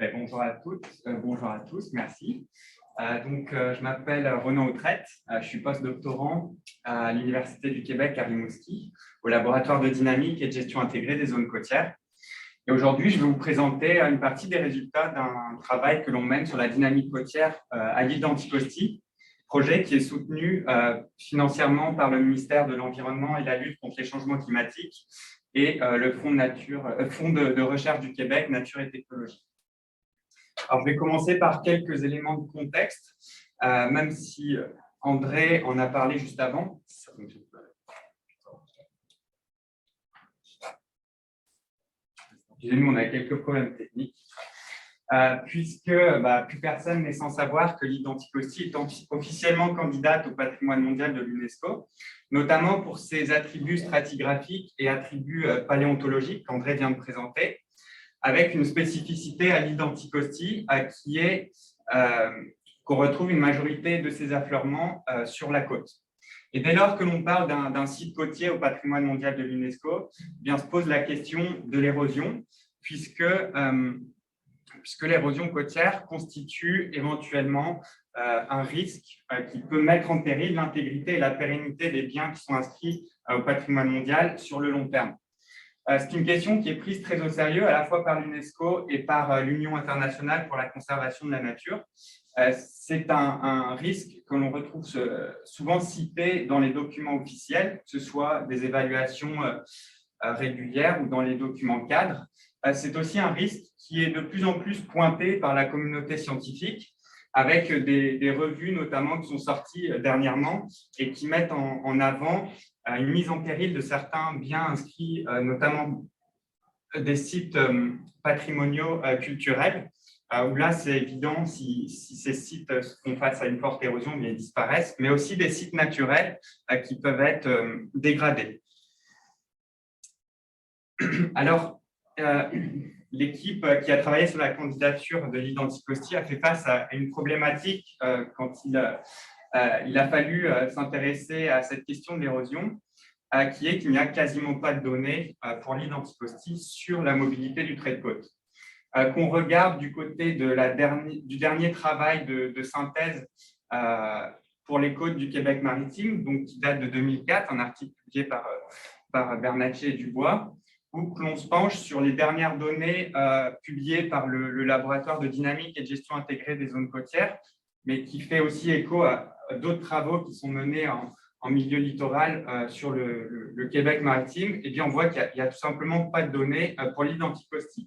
Bonjour à toutes, bonjour à tous, merci. Je m'appelle Ronan Autrette, je suis postdoctorant à l'Université du Québec à Rimouski, au laboratoire de dynamique et de gestion intégrée des zones côtières. Et aujourd'hui, je vais vous présenter une partie des résultats d'un travail que l'on mène sur la dynamique côtière à l'île d'Anticosti, projet qui est soutenu financièrement par le ministère de l'Environnement et de la lutte contre les changements climatiques et le Fonds de recherche du Québec, Nature et Technologie. Alors, je vais commencer par quelques éléments de contexte, même si André en a parlé juste avant. Excusez-nous, on a quelques problèmes techniques. Puisque plus personne n'est sans savoir que l'île d'Anticosti est officiellement candidate au patrimoine mondial de l'UNESCO, notamment pour ses attributs stratigraphiques et attributs paléontologiques qu'André vient de présenter, avec une spécificité à l'île d'Anticosti qui est qu'on retrouve une majorité de ses affleurements sur la côte. Et dès lors que l'on parle d'un site côtier au patrimoine mondial de l'UNESCO, se pose la question de l'érosion, puisque l'érosion côtière constitue éventuellement un risque qui peut mettre en péril l'intégrité et la pérennité des biens qui sont inscrits au patrimoine mondial sur le long terme. C'est une question qui est prise très au sérieux à la fois par l'UNESCO et par l'Union internationale pour la conservation de la nature. C'est un risque que l'on retrouve souvent cité dans les documents officiels, que ce soit des évaluations régulières ou dans les documents cadres. C'est aussi un risque qui est de plus en plus pointé par la communauté scientifique, avec des revues notamment qui sont sorties dernièrement et qui mettent en avant une mise en péril de certains biens inscrits, notamment des sites patrimoniaux culturels, où là c'est évident, si ces sites font face à une forte érosion, ils disparaissent, mais aussi des sites naturels qui peuvent être dégradés. Alors, l'équipe qui a travaillé sur la candidature de l'île d'Anticosti a fait face à une problématique quand il a fallu s'intéresser à cette question de l'érosion, qui est qu'il n'y a quasiment pas de données pour l'île d'Anticosti sur la mobilité du trait de côte. Qu'on regarde du côté du dernier travail de synthèse pour les côtes du Québec maritime, donc qui date de 2004, un article publié par Bernatchez et Dubois, où l'on se penche sur les dernières données publiées par le laboratoire de dynamique et de gestion intégrée des zones côtières, mais qui fait aussi écho à d'autres travaux qui sont menés en milieu littoral sur le Québec maritime. Et bien, on voit qu'il n'y a tout simplement pas de données pour l'île d'Anticosti.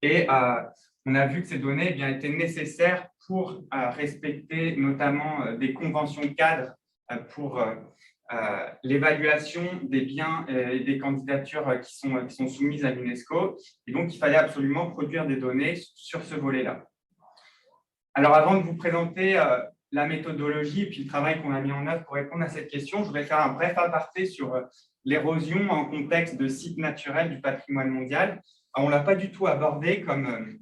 Et on a vu que ces données étaient nécessaires pour respecter notamment des conventions cadres pour l'évaluation des biens et des candidatures qui sont soumises à l'UNESCO. Et donc, il fallait absolument produire des données sur ce volet-là. Alors, avant de vous présenter la méthodologie et puis le travail qu'on a mis en œuvre pour répondre à cette question, je voudrais faire un bref aparté sur l'érosion en contexte de sites naturels du patrimoine mondial. Alors, on ne l'a pas du tout abordé comme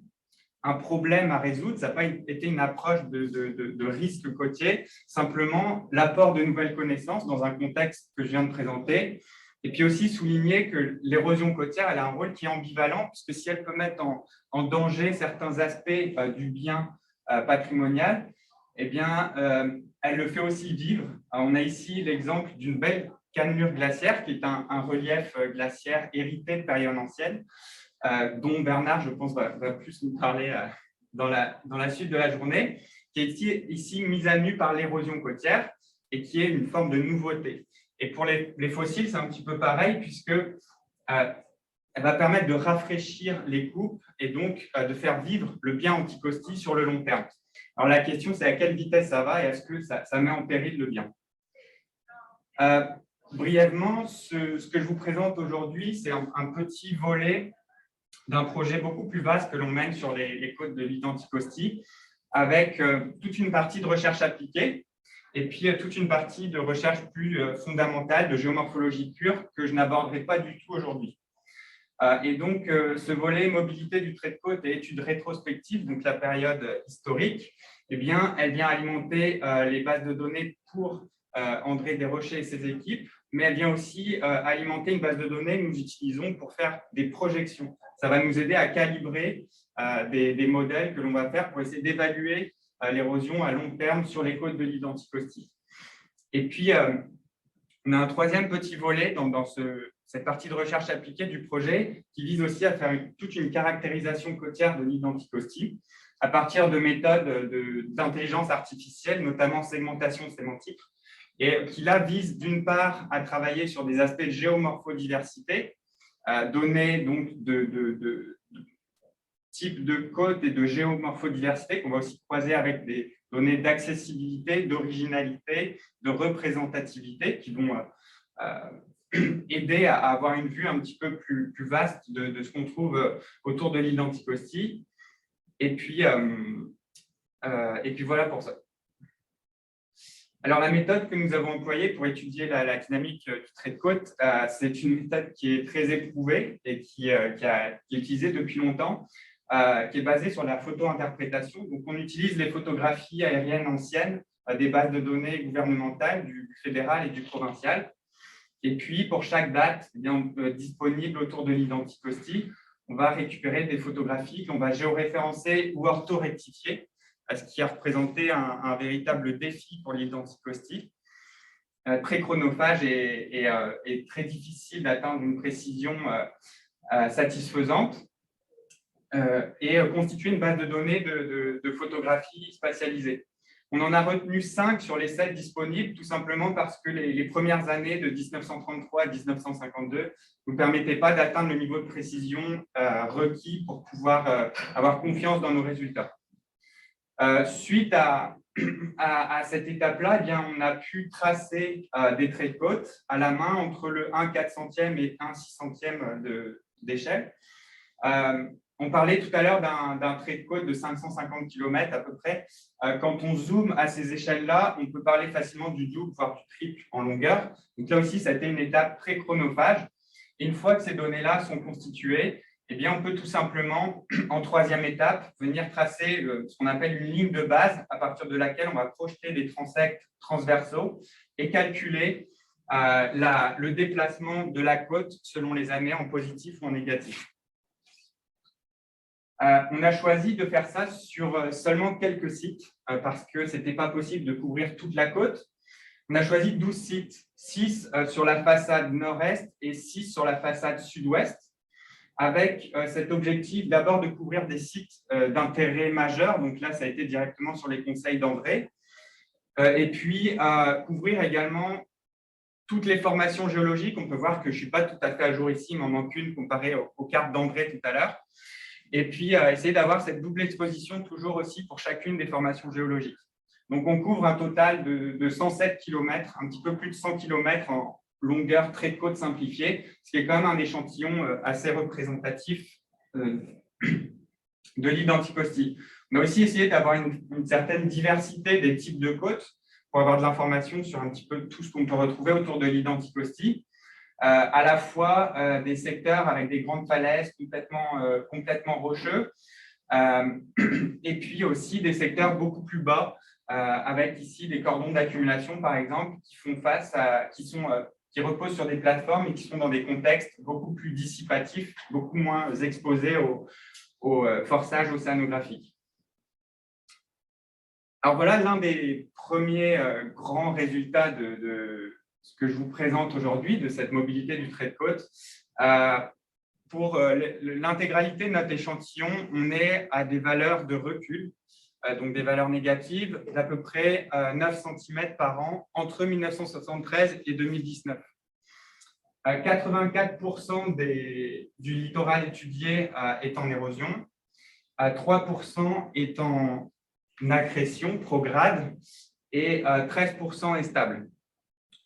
un problème à résoudre, ça n'a pas été une approche de risque côtier, simplement l'apport de nouvelles connaissances dans un contexte que je viens de présenter, et puis aussi souligner que l'érosion côtière elle a un rôle qui est ambivalent, puisque si elle peut mettre en danger certains aspects du bien patrimonial, elle le fait aussi vivre. Alors, on a ici l'exemple d'une belle cannelure glaciaire, qui est un relief glaciaire hérité de périodes anciennes, dont Bernard, je pense, va plus nous parler dans la suite de la journée, qui est ici mise à nu par l'érosion côtière et qui est une forme de nouveauté. Et pour les fossiles, c'est un petit peu pareil, puisque elle va permettre de rafraîchir les coupes et donc de faire vivre le bien Anticosti sur le long terme. Alors, la question, c'est à quelle vitesse ça va et est-ce que ça met en péril le bien. Brièvement, ce que je vous présente aujourd'hui, c'est un petit volet d'un projet beaucoup plus vaste que l'on mène sur les côtes de l'île d'Anticosti, avec toute une partie de recherche appliquée et puis toute une partie de recherche plus fondamentale, de géomorphologie pure, que je n'aborderai pas du tout aujourd'hui. Et donc, ce volet mobilité du trait de côte et études rétrospectives, donc la période historique, elle vient alimenter les bases de données pour André Desrochers et ses équipes, mais elle vient aussi alimenter une base de données que nous utilisons pour faire des projections ça va nous aider à calibrer des modèles que l'on va faire pour essayer d'évaluer l'érosion à long terme sur les côtes de l'île d'Anticosti. Et puis, on a un troisième petit volet dans cette partie de recherche appliquée du projet qui vise aussi à faire toute une caractérisation côtière de l'île d'Anticosti à partir de méthodes d'intelligence artificielle, notamment segmentation sémantique, et qui là vise d'une part à travailler sur des aspects de géomorphodiversité, données donc de type de côte et de géomorphodiversité qu'on va aussi croiser avec des données d'accessibilité, d'originalité, de représentativité qui vont aider à avoir une vue un petit peu plus vaste de ce qu'on trouve autour de l'île d'Anticosti. Et puis voilà pour ça. Alors, la méthode que nous avons employée pour étudier la dynamique du trait de côte, c'est une méthode qui est très éprouvée et qui est utilisée depuis longtemps, qui est basée sur la photo-interprétation. Donc, on utilise les photographies aériennes anciennes des bases de données gouvernementales du fédéral et du provincial. Et puis, pour chaque date disponible autour de l'île d'Anticosti, on va récupérer des photographies qu'on va géoréférencer ou orthorectifier, ce qui a représenté un véritable défi pour l'île d'Anticosti, très chronophage et très difficile d'atteindre une précision satisfaisante, et constituer une base de données de photographies spatialisées. On en a retenu 5 sur les 7 disponibles, tout simplement parce que les premières années de 1933 à 1952 ne nous permettaient pas d'atteindre le niveau de précision requis pour pouvoir avoir confiance dans nos résultats. Suite à cette étape-là, on a pu tracer des traits de côte à la main entre le 1/400e et 1/600e d'échelle. On parlait tout à l'heure d'un trait de côte de 550 km à peu près. Quand on zoome à ces échelles-là, on peut parler facilement du double, voire du triple en longueur. Donc là aussi, ça a été une étape très chronophage. Et une fois que ces données-là sont constituées, on peut tout simplement, en troisième étape, venir tracer ce qu'on appelle une ligne de base à partir de laquelle on va projeter des transects transversaux et calculer le déplacement de la côte selon les années en positif ou en négatif. On a choisi de faire ça sur seulement quelques sites parce que ce n'était pas possible de couvrir toute la côte. On a choisi 12 sites, 6 sur la façade nord-est et 6 sur la façade sud-ouest, avec cet objectif d'abord de couvrir des sites d'intérêt majeur. Donc là, ça a été directement sur les conseils d'André. Et puis, couvrir également toutes les formations géologiques. On peut voir que je ne suis pas tout à fait à jour ici, il m'en manque une comparée aux cartes d'André tout à l'heure. Et puis, essayer d'avoir cette double exposition toujours aussi pour chacune des formations géologiques. Donc, on couvre un total de 107 km, un petit peu plus de 100 km en longueur trait de côte simplifiée, ce qui est quand même un échantillon assez représentatif de l'île d'Anticosti. On a aussi essayé d'avoir une certaine diversité des types de côtes pour avoir de l'information sur un petit peu tout ce qu'on peut retrouver autour de l'île d'Anticosti. À la fois des secteurs avec des grandes falaises complètement rocheux, et puis aussi des secteurs beaucoup plus bas, avec ici des cordons d'accumulation, par exemple, qui reposent sur des plateformes et qui sont dans des contextes beaucoup plus dissipatifs, beaucoup moins exposés au forçage océanographique. Alors voilà l'un des premiers grands résultats de ce que je vous présente aujourd'hui, de cette mobilité du trait de côte. Pour l'intégralité de notre échantillon, on est à des valeurs de recul, donc des valeurs négatives d'à peu près 9 cm par an entre 1973 et 2019. 84% du littoral étudié est en érosion, 3% est en accrétion prograde et 13% est stable.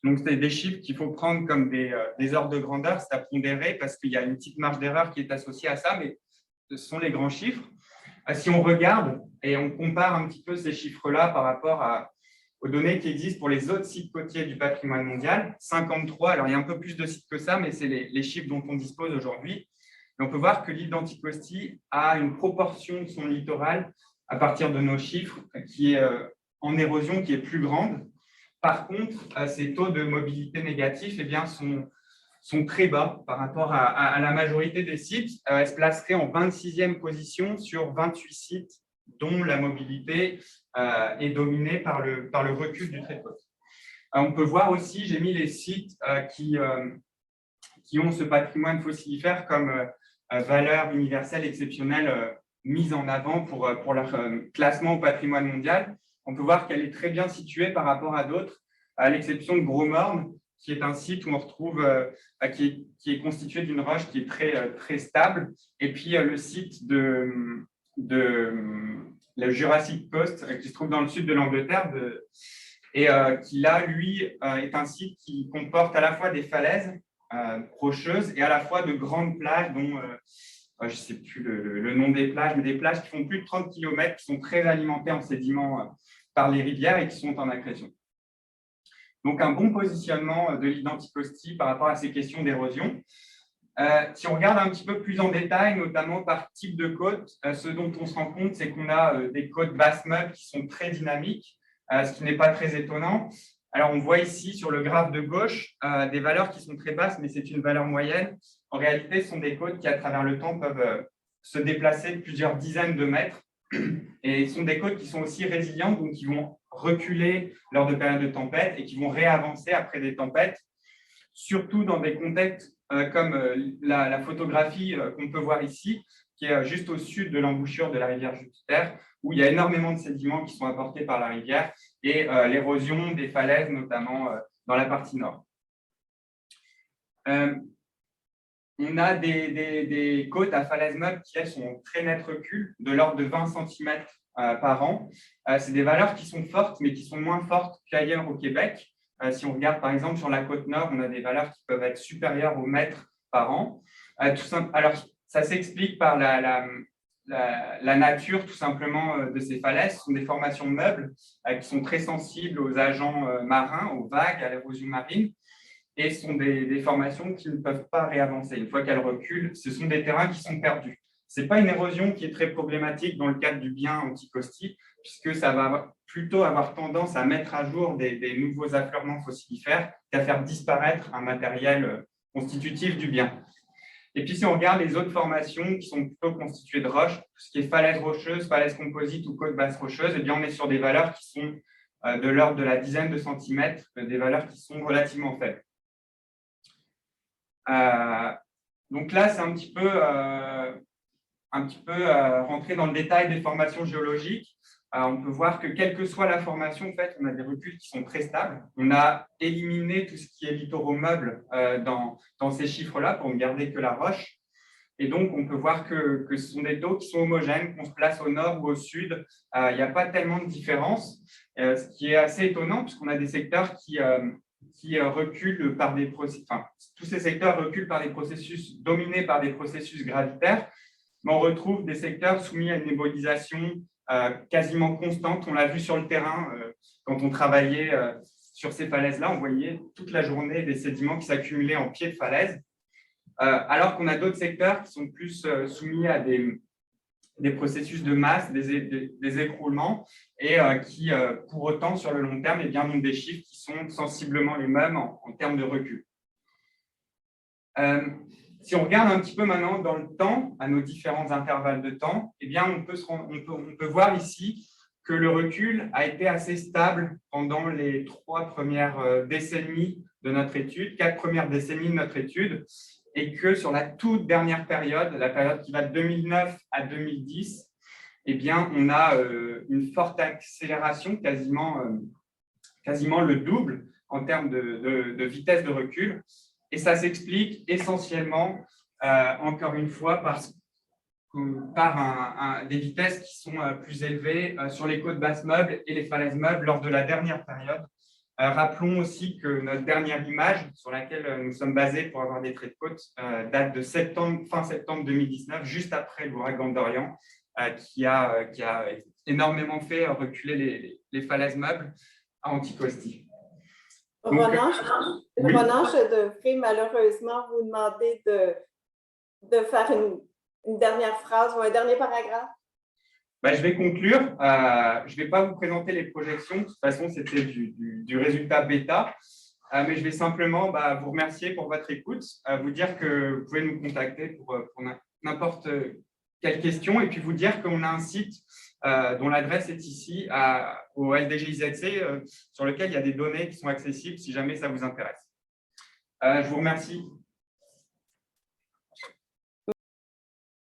Donc, c'est des chiffres qu'il faut prendre comme des ordres de grandeur, c'est à pondérer parce qu'il y a une petite marge d'erreur qui est associée à ça, mais ce sont les grands chiffres. Si on regarde et on compare un petit peu ces chiffres-là par rapport aux données qui existent pour les autres sites côtiers du patrimoine mondial, 53, alors il y a un peu plus de sites que ça, mais c'est les chiffres dont on dispose aujourd'hui. Et on peut voir que l'île d'Anticosti a une proportion de son littoral, à partir de nos chiffres, qui est en érosion, qui est plus grande. Par contre, ces taux de mobilité négatifs sont sont très bas par rapport à la majorité des sites. Elle se placerait en 26e position sur 28 sites dont la mobilité est dominée par le recul du trait de côte. On peut voir aussi, j'ai mis les sites qui ont ce patrimoine fossilifère comme valeur universelle exceptionnelle mise en avant pour leur classement au patrimoine mondial. On peut voir qu'elle est très bien située par rapport à d'autres, à l'exception de Gros Morne, qui est un site où on retrouve, qui est constitué d'une roche qui est très stable, et puis le site de le Jurassic Coast, qui se trouve dans le sud de l'Angleterre, et qui là, lui, est un site qui comporte à la fois des falaises rocheuses et à la fois de grandes plages dont je ne sais plus le nom des plages, mais des plages qui font plus de 30 km, qui sont très alimentées en sédiments par les rivières et qui sont en accrétion. Donc, un bon positionnement de l'île d'Anticosti par rapport à ces questions d'érosion. Si on regarde un petit peu plus en détail, notamment par type de côte, ce dont on se rend compte, c'est qu'on a des côtes basses meubles qui sont très dynamiques, ce qui n'est pas très étonnant. Alors, on voit ici sur le graphe de gauche des valeurs qui sont très basses, mais c'est une valeur moyenne. En réalité, ce sont des côtes qui, à travers le temps, peuvent se déplacer de plusieurs dizaines de mètres. Et ce sont des côtes qui sont aussi résilientes, donc qui vont reculer lors de périodes de tempête et qui vont réavancer après des tempêtes, surtout dans des contextes comme la photographie qu'on peut voir ici, qui est juste au sud de l'embouchure de la rivière Jupiter, où il y a énormément de sédiments qui sont apportés par la rivière et l'érosion des falaises, notamment dans la partie nord. On a des côtes à falaises meubles qui, elles, sont en très net recul, de l'ordre de 20 cm par an. C'est des valeurs qui sont fortes, mais qui sont moins fortes qu'ailleurs au Québec. Si on regarde, par exemple, sur la côte nord, on a des valeurs qui peuvent être supérieures au mètre par an. Alors, ça s'explique par la nature, tout simplement, de ces falaises. Ce sont des formations de meubles qui sont très sensibles aux agents marins, aux vagues, à l'érosion marine. Et ce sont des formations qui ne peuvent pas réavancer. Une fois qu'elles reculent, ce sont des terrains qui sont perdus. Ce n'est pas une érosion qui est très problématique dans le cadre du bien Anticosti, puisque ça va plutôt avoir tendance à mettre à jour des nouveaux affleurements fossilifères qu'à faire disparaître un matériel constitutif du bien. Et puis, si on regarde les autres formations qui sont plutôt constituées de roches, tout ce qui est falaise rocheuse, falaise composite ou côte basse rocheuse, eh bien, on est sur des valeurs qui sont de l'ordre de la dizaine de centimètres, des valeurs qui sont relativement faibles. Donc là, c'est un petit peu rentrer dans le détail des formations géologiques. On peut voir que quelle que soit la formation, en fait, on a des reculs qui sont très stables. On a éliminé tout ce qui est littoraux meubles dans ces chiffres-là pour ne garder que la roche. Et donc, on peut voir que ce sont des taux qui sont homogènes, qu'on se place au nord ou au sud. Il n'y a pas tellement de différence, ce qui est assez étonnant, puisqu'on a des secteurs qui reculent par des processus, enfin, tous ces secteurs reculent par des processus dominés par des processus gravitaires, mais on retrouve des secteurs soumis à une ébolisation quasiment constante. On l'a vu sur le terrain quand on travaillait sur ces falaises-là, on voyait toute la journée des sédiments qui s'accumulaient en pied de falaise, alors qu'on a d'autres secteurs qui sont plus soumis à des processus de masse, des écroulements, et qui, pour autant, sur le long terme, eh bien, ont des chiffres qui sont sensiblement les mêmes en termes de recul. Si on regarde un petit peu maintenant dans le temps, à nos différents intervalles de temps, eh bien, on peut voir ici que le recul a été assez stable pendant les 3 premières décennies de notre étude, 4 premières décennies de notre étude, et que sur la toute dernière période, la période qui va de 2009 à 2010, eh bien, on a une forte accélération, quasiment le double en termes de vitesse de recul. Et ça s'explique essentiellement, encore une fois, par des vitesses qui sont plus élevées sur les côtes basses meubles et les falaises meubles lors de la dernière période. Rappelons aussi que notre dernière image sur laquelle nous sommes basés pour avoir des traits de côte date de fin septembre 2019, juste après l'ouragan Dorian, qui a énormément fait reculer les falaises meubles à Anticosti. Ronan, je devrais malheureusement vous demander de faire une dernière phrase ou un dernier paragraphe. Je vais conclure. Je ne vais pas vous présenter les projections. De toute façon, c'était du résultat bêta. mais je vais simplement vous remercier pour votre écoute, vous dire que vous pouvez nous contacter pour n'importe quelle question, et puis vous dire qu'on a un site dont l'adresse est ici au LDGIZC, sur lequel il y a des données qui sont accessibles si jamais ça vous intéresse. Je vous remercie.